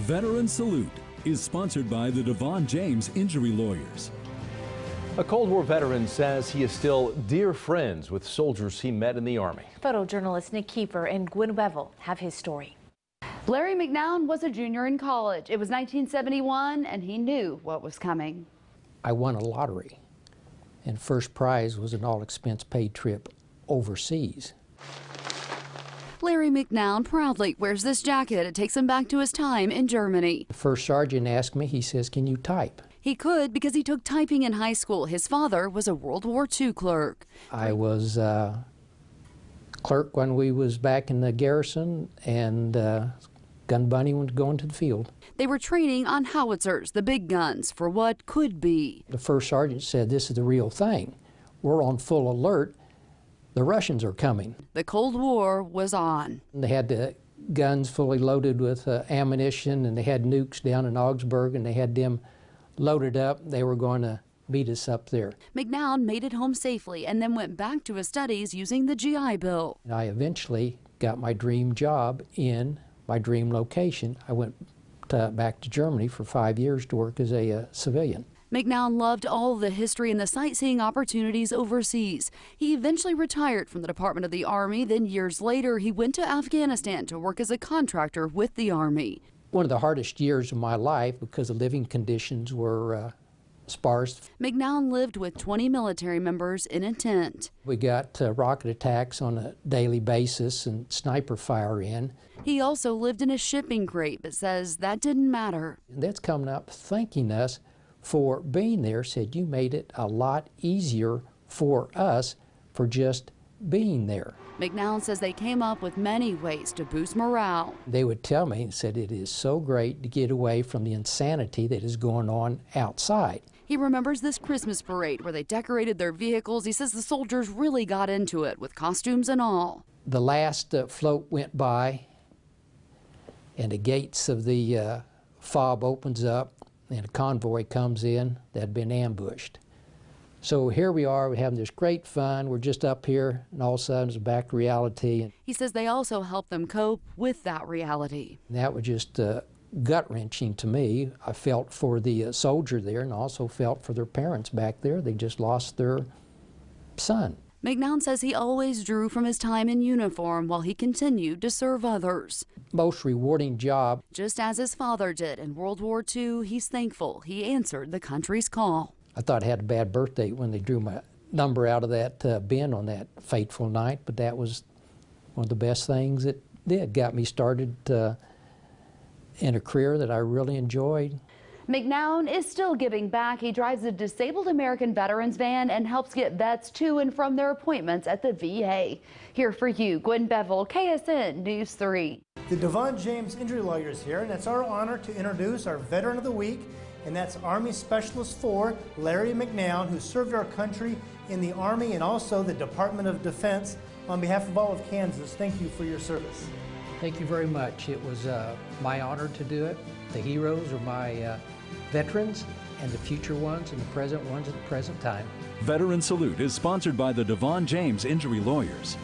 Veteran Salute is sponsored by the Devon James Injury Lawyers. A Cold War veteran says he is still dear friends with soldiers he met in the Army. Photojournalist Nick Kiefer and Gwen Bevel have his story. Larry McNown was a junior in college. It was 1971, and he knew what was coming. I won a lottery, and first prize was an all-expense paid trip overseas. Larry McNown proudly wears this jacket. It takes him back to his time in Germany. The first sergeant asked me, he says, "Can you type?" He could because he took typing in high school. His father was a World War II clerk. I was clerk when we was back in the garrison, and gun bunny was going to the field. They were training on howitzers, the big guns, for what could be. The first sergeant said, "This is the real thing. We're on full alert. The Russians are coming." The Cold War was on. They had the guns fully loaded with ammunition, and they had nukes down in Augsburg, and they had them loaded up. They were going to beat us up there. McNown made it home safely and then went back to his studies using the GI Bill. I eventually got my dream job in my dream location. I went back to Germany for 5 years to work as a civilian. McNown loved all the history and the sightseeing opportunities overseas. He eventually retired from the Department of the Army. Then years later, he went to Afghanistan to work as a contractor with the Army. One of the hardest years of my life because the living conditions were sparse. McNown lived with 20 military members in a tent. We got rocket attacks on a daily basis and sniper fire in. He also lived in a shipping crate, but says that didn't matter. And that's coming up thanking us for being there, said you made it a lot easier for us for just being there. McNown says they came up with many ways to boost morale. They would tell me and said it is so great to get away from the insanity that is going on outside. He remembers this Christmas parade where they decorated their vehicles. He says the soldiers really got into it with costumes and all. The last float went by and the gates of the fob opens up and a convoy comes in that had been ambushed. So here we are, we're having this great fun, we're just up here, and all of a sudden it's back to reality. He says they also help them cope with that reality. And that was just gut-wrenching to me. I felt for the soldier there and also felt for their parents back there. They just lost their son. McNown says he always drew from his time in uniform while he continued to serve others. Most rewarding job. Just as his father did in World War II, he's thankful he answered the country's call. I thought I had a bad birthday when they drew my number out of that bin on that fateful night, but that was one of the best things it did. Got me started in a career that I really enjoyed. McNown is still giving back. He drives a disabled American veterans van and helps get vets to and from their appointments at the VA. Here for you, Gwen Bevel, KSN News 3. The Devon James Injury Lawyers here, and it's our honor to introduce our Veteran of the Week, and that's Army Specialist 4, Larry McNown, who served our country in the Army and also the Department of Defense. On behalf of all of Kansas, thank you for your service. Thank you very much. It was my honor to do it. The heroes are my veterans and the future ones and the present ones at the present time. Veteran Salute is sponsored by the Devon James Injury Lawyers.